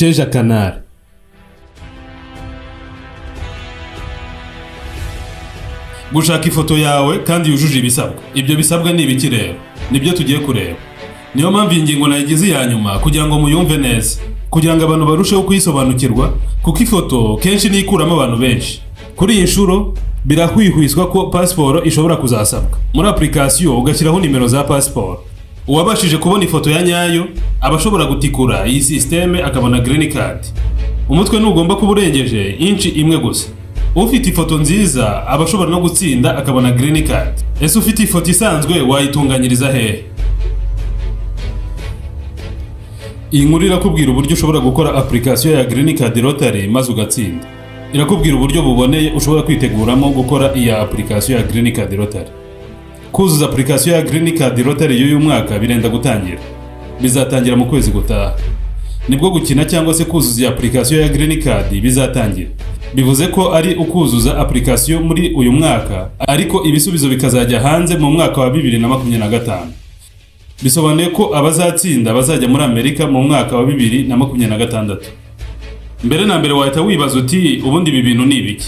Isheja Channel. Gushaka ifoto yawe kandi yujuje ibisabwa. Ibyo bisabwa ni ibiki rero? Nibyo tugiye kureba. Niyo mpamvu ingingo nayigize ya nyuma kugira ngo muyumve neza, kugira ngo abantu barusheho kuyisobanukirwa, kuko ifoto kenshi nikuramo abantu benshi. Kuri iyi nshuro birahwihwiswa ko passport ishobora kuzasabwa. Muri application ugashyiraho nimero za passport. Uwabashije kubona ifoto ya nyayo abashobora gutikura iyi systeme akabona Greencard. Umutwe ntugomba kuba urengeje inchi imwe gusa. Ufite ifoto nziza abashobora no gutsinda akabona Greencard. Ese ufite ifoto isanzwe wayitunganyiriza hehe? Iyi nkuru irakubwira uburyo ushobora gukora application ya Greencard Lottery maze ugatsinda. Irakubwira uburyo buboneye ushobora kwiteguramo gukora iya application ya Greencard Lottery. Kuzuza application ya Greencard Lottery y'uyu mwaka birenda gutangira. Bizatangira mu kwezi gutaha. Nibwo gukina cyangwa se kuzuza iyi application ya Greencard bizatangira. Bivuze ko ari ukuzuza application muri uyu mwaka, ariko ibisubizo bikazajya hanze mu mwaka wa 2025. Bisobanuye ko abazatsinda bazajya muri Amerika mu mwaka wa 2026. Mbere na mbere wahita wibaza uti ubundi ibi bintu ni ibiki?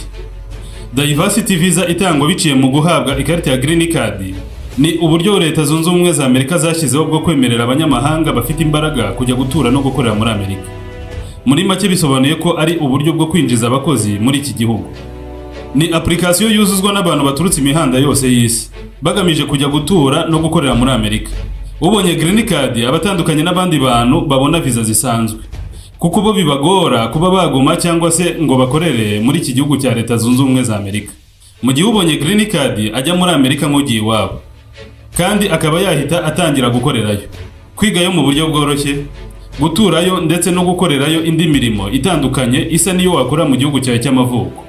Diversity visa itangwa biciye mu guhabwa ikarita ya Greencard ni uburyo Leta Zunze Ubumwe za Amerika zashyizeho bwo kwemerera abanyamahanga bafite imbaraga kujya gutura no gukorera muri Amerika. Muri make bisobanuye ko ari uburyo bwo kwinjiza abakozi muri iki gihugu. Ni application yuzuzwa n'abantu baturutse imihanda yose y'isi bagamije kujya gutura no gukorera muri Amerika. Ubonye Greencard abatandukanye n'abandi bantu babona visa zisanzwe, kuko bo bibagora kuba baguma cyangwa se ngo bakorere muri iki gihugu cya Leta Zunze Ubumwe za Amerika. Mu gihe ubonye Greencard ajya muri Amerika nk'ugiye iwabo, kandi akaba yahita atangira gukorerayo, kwigayo mu buryo bworoshye, guturayo ndetse no gukorerayo indi mirimo itandukanye isa niyo wakora mu gihugu cyawe cy'amavuko.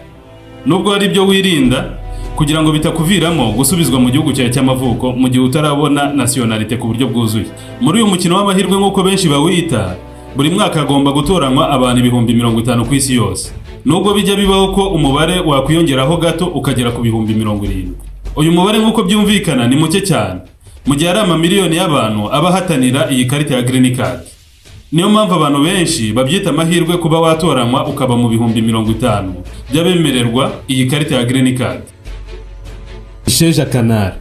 Nubwo ari byo wirinda kugira ngo bitakuviramo gusubizwa mu gihugu cyawe cy'amavuko mu gihe utarabona nationalite ku buryo bwuzuye. Muri uyu mukino w'amahirwe nk'uko benshi bawita, buri mwaka agomba gutoranywa abantu 50,000 ku isi yose. Nubwo bijya bibaho ko umubare wakwiyongeraho gato ukagera ku 70,000. Uyu mubare nk'uko byumvikana ni muke cyane, mu gihe ari amamiliyoni y'abantu abahatanira iyi karita ya Greencard. Niyo mpamvu abantu benshi babyita amahirwe kuba watoranywa ukaba mu 50,000 by'abemererwa iyi karita ya Greencard. Isheja Channel.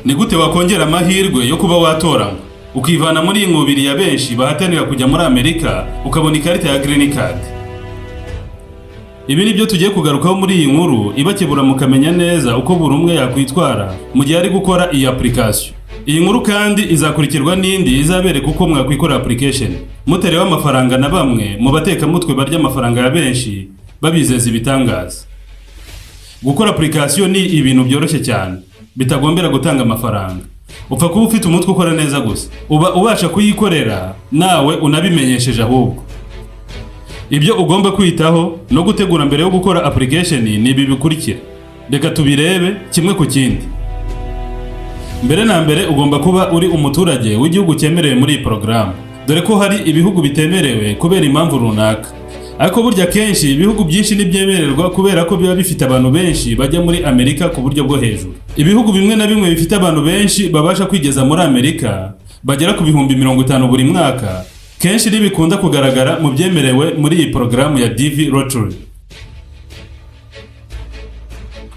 Ni gute wakongera amahirwe yo kuba watoranywa ukivana muri inkubiri ya benshi bahatanira kujya muri Amerika ukabona ikarita ya Greencard? Ibi nibyo tugiye kugarukaho muri iyi nkuru ibakebura mukamenya neza uko buri umwe yakwitwara mu gihe ari gukora iyi application. Iyi nkuru kandi izakurikirwa n'indi izabereka uko mwakwikora application muterewe amafaranga na bamwe mu batekamutwe barya amafaranga ya benshi babizeza ibitangaza. Gukora application ni ibintu byoroshye cyane, bitagombera gutanga amafaranga. Upfa kuba ufite umutwe ukora neza gusa, uba ubasha kuyikorera nawe unabimenyesheje ahubwo. Ibyo ugomba kwitaho no gutegura mbere yo gukora application ni ibi bikurikira. Reka tubirebe kimwe ku kindi. Mbere na mbere ugomba kuba uri umuturage w'igihugu cyemerewe muri iyi porogaramu, dore ko hari ibihugu bitemerewe kubera impamvu runaka. Ariko burya kenshi ibihugu byinshi nibyemererwa kubera ko biba bifite abantu benshi bajya muri Amerika ku buryo bwo hejuru. Ibihugu bimwe na bimwe bifite abantu benshi babasha kwigeza muri Amerika bagera ku 50,000 buri mwaka, kenshi bikunda kugaragara mu byemerewe muri iyi porogaramu ya DV Lottery.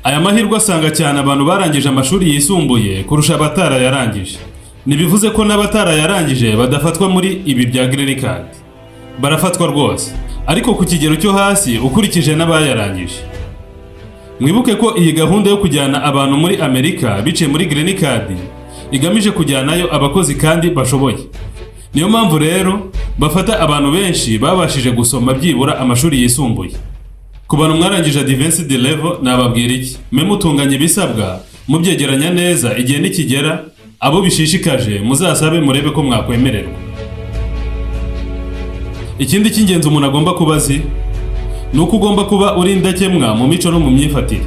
Aya mahirwe asanga cyane abantu barangije amashuri yisumbuye kurusha abatarayarangije. Nibivuze ko n'abatarayarangije badafatwa muri ibi bya Greencard. Barafatwa rwose, ariko ku kigero cyo hasi ukurikije n'abayarangije. Mwibuke ko iyi gahunda yo kujyana abantu muri Amerika biciye muri Greencard igamije kujyanayo abakozi kandi bashoboye. Niyo mpamvu rero bafata abantu benshi babashije gusoma byibura amashuri yisumbuye. Ku bantu mwarangije advanced level nababwira iki? Mwe mutunganye ibisabwa mubyegeranya neza, igihe nikigera abo bishishikaje muzasabe murebe ko mwakwemererwa. Ikindi cy'ingenzi umuntu agomba kubazi nuko ugomba kuba uri indakemwa mu mico no mu myifatire,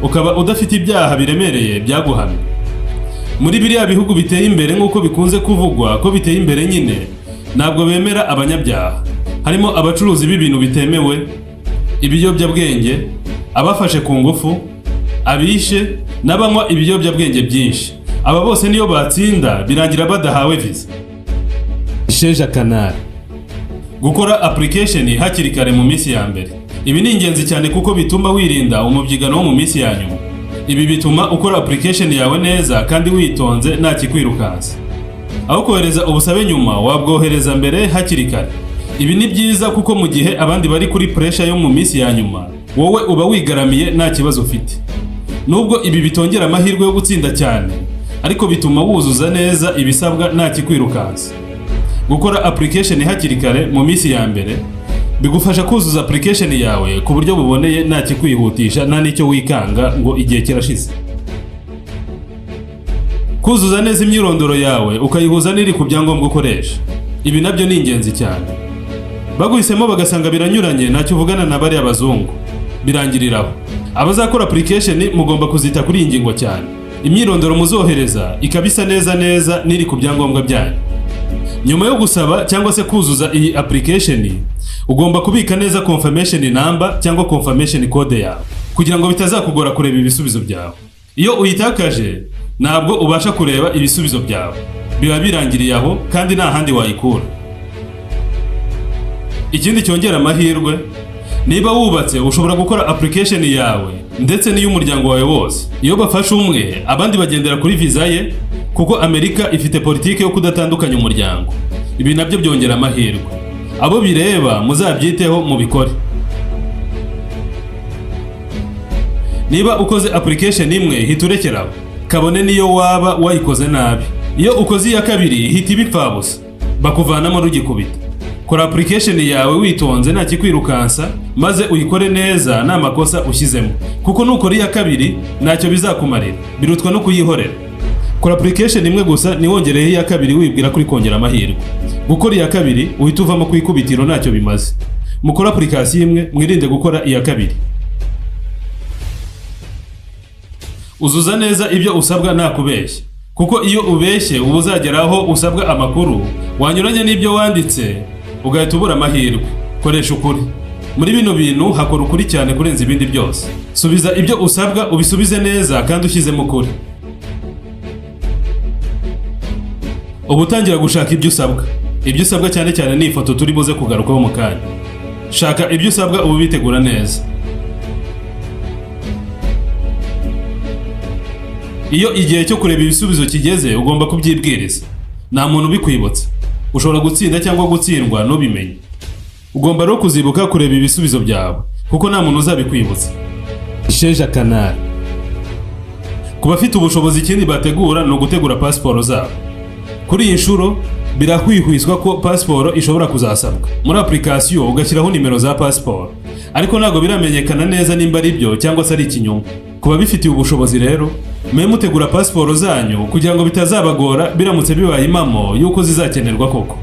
ukaba udafite ibyaha biremereye byaguhamye. Muri biriya bihugu biteye imbere nk'uko bikunze kuvugwa ko biteye imbere nyine, ntabwo bemera abanyabyaha. Harimo abacuruzi b'ibintu bitemewe, ibiyobyabwenge, abafashe ku ngufu, abishe n'abanywa ibiyobyabwenge byinshi. Aba bose niyo batsinda birangira badahawe visa. Isheja Channel. Gukora application hakiri kare mu minsi ya mbere. Ibi ni ingenzi cyane kuko bituma wirinda umubyigano wo mu minsi ya nyuma. Ibi bituma ukora application yawe neza kandi witonze nta kikwirukansa. Aho kohereza ubusabe nyuma wabwohereza mbere hakiri kare. Ibi ni byiza kuko mu gihe abandi bari kuri pressure yo mu minsi ya nyuma, wowe uba wigaramiye nta kibazo ufite. Nubwo ibi bitongera amahirwe yo gutsinda cyane, ariko bituma wuzuza neza ibisabwa nta kikwirukansa. Gukora application hakiri kare mu minsi ya mbere bigufasha kuzuza application yawe ku buryo buboneye nta kikwihutisha nta nicyo wikanga ngo igihe kirashize. Kuzuza neza imyirondoro yawe ukayihuza n'iri ku byangombwa ukoresha. Ibi nabyo ni ingenzi cyane. Baguhisemo bagasanga biranyuranye ntacyo uvugana na bari abazungu. Birangiriraho. Abazakora application mugomba kuzita kuri iyi ngingo cyane. Imyirondoro muzohereza ikabisa neza n'iri ku byangombwa byanyu. Nyuma yo gusaba cyangwa se kuzuza iyi application, ugomba kubika neza confirmation number cyangwa confirmation code yawe kugira ngo bitazakugora kureba ibisubizo byawe. Iyo uyitakaje ntabwo ubasha kureba ibisubizo byawe. Biba birangiriye aho kandi nta handi wayikura. Ikindi cyongera amahirwe, niba wubatse ushobora gukora application yawe ndetse n'iy'umuryango wawe wose. Iyo bafashe umwe, abandi bagendera kuri visa ye kuko Amerika ifite politike yo kudatandukanya umuryango. Ibi nabyo byongera amahirwe. Abo bireba muzabyiteho mubikore. Niba ukoze application imwe hiturekeraho, kabone niyo waba wayikoze nabi. Iyo ukoze iya kabiri hita ibipfabusa, bakuvanamo rugikubita. Kora application yawe witonze nta kikwirukansa, maze uyikore neza nta makosa ushyizemo, kuko nukora iya kabiri ntacyo bizakumarira, birutwa no kuyihorera. Kora application imwe gusa niwongereho iya kabiri wibwira kuri kongera amahirwe. Gukora iya kabiri uhita uvamo ku ikubitiro ntacyo bimaze. Mukora application imwe mwirinde gukora iya kabiri. Uzuza neza ibyo usabwa nta kubeshya, kuko iyo ubeshye uba uzageraho usabwa amakuru wanyuranye n'ibyo wanditse ugahita ubura amahirwe. Koresha ukuri. Muri bino bintu hakora ukuri cyane kurenza ibindi byose. Subiza ibyo usabwa ubisubize neza kandi ushyizemo ukuri. Ubutangira gushaka ibyo usabwa. Ibyo usabwa cyane cyane ni ifoto turi buze kugarukaho mu kanya. Shaka ibyo usabwa ubu bitegura neza. Iyo igihe cyo kureba ibisubizo kigeze ugomba kubyibwiriza. Nta muntu ubikwibutsa. Ushobora gutsinda cyangwa gutsindwa nubimenye. Ugomba rero kuzibuka kureba ibisubizo byawe kuko nta muntu uzabikwibutsa. Isheja Channel. Ku bafite ubushobozi ikindi bategura no gutegura passport zabo. Kuri iyi nshuro birahwihwiswa ko passport ishobora kuzasabwa. Muri application ugashyiraho nimero za passport, ariko ntago biramenyekana neza nimba ari byo cyangwa se ari ikinyoma. Kuba bifitiye ubushobozi rero, mwe mutegura passport zanyu kugira ngo bitazabagora biramutse bibaye impamo yuko zizakenerwa koko.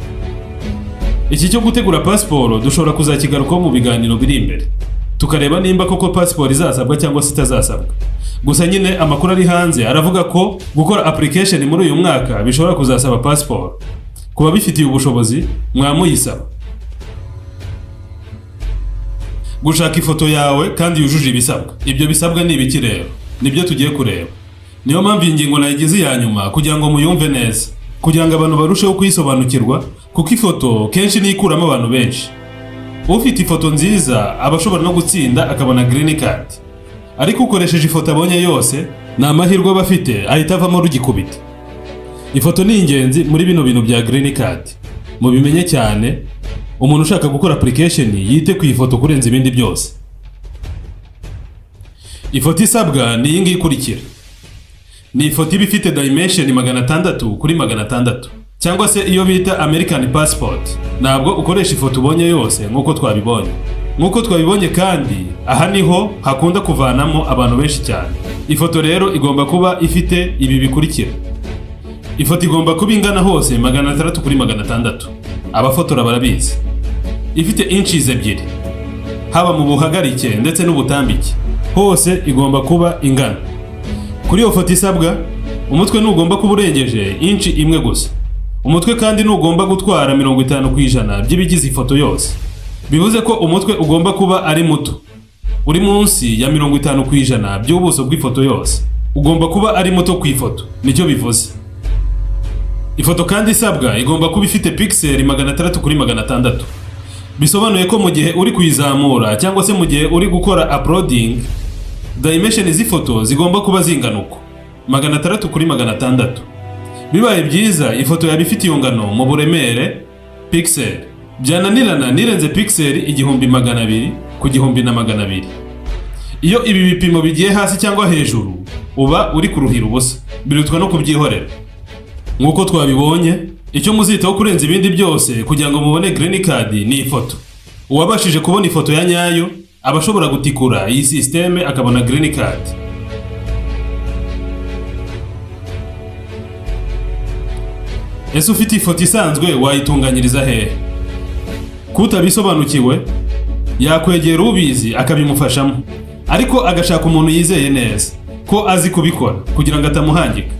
Iki cyo gutegura passport dushobora kuzakigarukaho mu biganiro biri imbere. Tukareba nimba koko passport izasabwa cyangwa se itazasabwa. Gusa nyine amakuru ari hanze aravuga ko gukora application muri uyu mwaka bishobora kuzasaba passport. Kuba bifitiye ubushobozi mwamuyisaba. Gushaka ifoto yawe kandi yujuje ibisabwa. Ibyo bisabwa ni ibiki rero? Nibyo tugiye kureba. Niyo mpamvu ingingo nayigize ya nyuma kugira ngo muyumve neza, kugira ngo abantu barusheho kuyisobanukirwa, kuko ifoto kenshi nikuramo abantu benshi. Ufite ifoto nziza abashobora no gutsinda akabona Greencard. Ariko ukoresheje ifoto abonye yose nta mahirwe bafite ahita avamo rugikubita. Ifoto ni ingenzi muri bino bintu bya Greencard. Mubimenye cyane. Umuntu ushaka gukora application yite ku ifoto kurenza ibindi byose. Ifoto isabwa ni iyi ngiyi ikurikira. Ni ifoto iba ifite dimension 600 kuri 600, cyangwa se iyo bita American passport. Ntabwo ukoresha ifoto ubonye yose nk'uko twabibonye. Nk'uko twabibonye kandi aha niho hakunda kuvanamo abantu benshi cyane. Ifoto rero igomba kuba ifite ibi bikurikira. Ifoto igomba kuba ingana hose 600 kuri 600. Abafotora barabizi. Ifite inches ebyiri, haba mu buhagarike ndetse n'ubutambike. Hose igomba kuba ingana. Kuri iyo foto isabwa, umutwe ntugomba kuba urengeje inchi imwe gusa. Umutwe kandi ntugomba gutwara 50% by'ibigize ifoto yose. Bivuze ko umutwe ugomba kuba ari muto, uri munsi ya 50% by'ubuso bw'ifoto yose. Ugomba kuba ari muto ku ifoto, nicyo bivuze. Ifoto kandi isabwa igomba kuba ifite pixel 600 kuri 600. bisobanuye ko mu gihe uri kuyizamura cyangwa se mu gihe uri gukora uploading, dimension z'ifoto zigomba kuba zingana uko 600 kuri 600. Bibaye byiza ifoto yaba ifite iyo ngano mu buremere pixel, byananirana nirenze pixel 1200 ku 1200. Iyo ibi bipimo bigiye hasi cyangwa hejuru uba uri kuruhira ubusa, birutwa no kubyihorera. Nk'uko twabibonye, icyo muzitaho kurenza ibindi byose kugira ngo mubone Greencard ni ifoto. Uwabashije kubona ifoto ya nyayo aba ashobora gutikura iyi systeme akabona Greencard. Ese ufite ifoto isanzwe wayitunganyiriza hehe? Kutabisobanukiwe yakwegera ubizi akabimufashamo, ariko agashaka umuntu yizeye neza ko azi kubikora kugira ngo atamuhangika,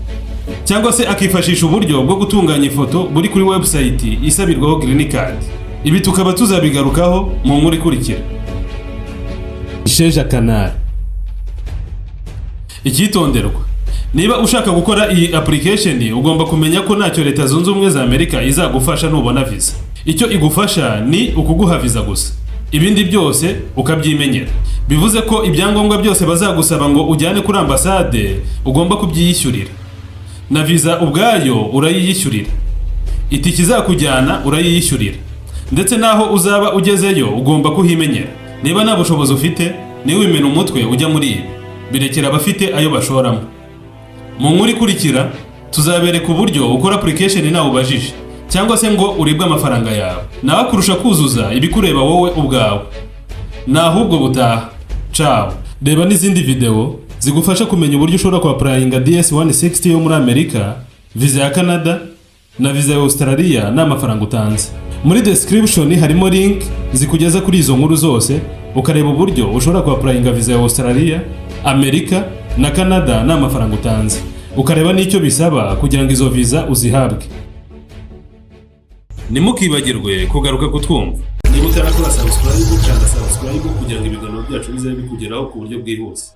cyangwa se akifashisha uburyo bwo gutunganya ifoto buri kuri website isabirwaho Greencard. Ibi tukaba tuzabigarukaho mu nkuru ikurikira. Isheja Channel. Icyitonderwa: niba ushaka gukora iyi application ugomba kumenya ko ntacyo Leta Zunze Ubumwe za Amerika izagufasha nubona visa. Icyo igufasha ni ukuguha visa gusa, ibindi byose ukabyimenyera. Bivuze ko ibyangombwa byose bazagusaba ngo ujyane kuri ambasade ugomba kubyiyishyurira, na visa ubwayo urayiyishyurira, itike izakujyana urayiyishyurira, ndetse naho uzaba ugezeyo ugomba kuhimenyera. Niba nta bushobozi ufite niwimena umutwe ujya muri ibi, birekera abafite ayo bashoramo. Mu nkuru ikurikira tuzabereka uburyo ukora application nawe ubajije, cyangwa se ngo uribwe amafaranga yawe, nawe kurusha kuzuza ibikureba wowe ubwawe. Nahubwo butaha. Ciao. Reba n'izindi video zigufasha kumenya uburyo ushobora kuapplyinga DS 160 yo muri Amerika, visa ya Canada na visa ya Australia n'amafaranga utanze. Muri description harimo link zikugeza kuri izo nkuru zose, ukareba uburyo ushobora kuapplyinga visa ya Australia, Amerika na Canada n'amafaranga utanze, ukareba n'icyo bisaba kugira ngo izo visa uzihabwe. Nimukibagirwe kugaruka kutwumva. Niba utarakora subscribe, kanda subscribe kugira ngo ibiganiro byacu bizabe bikugeraho ku buryo bwihuse.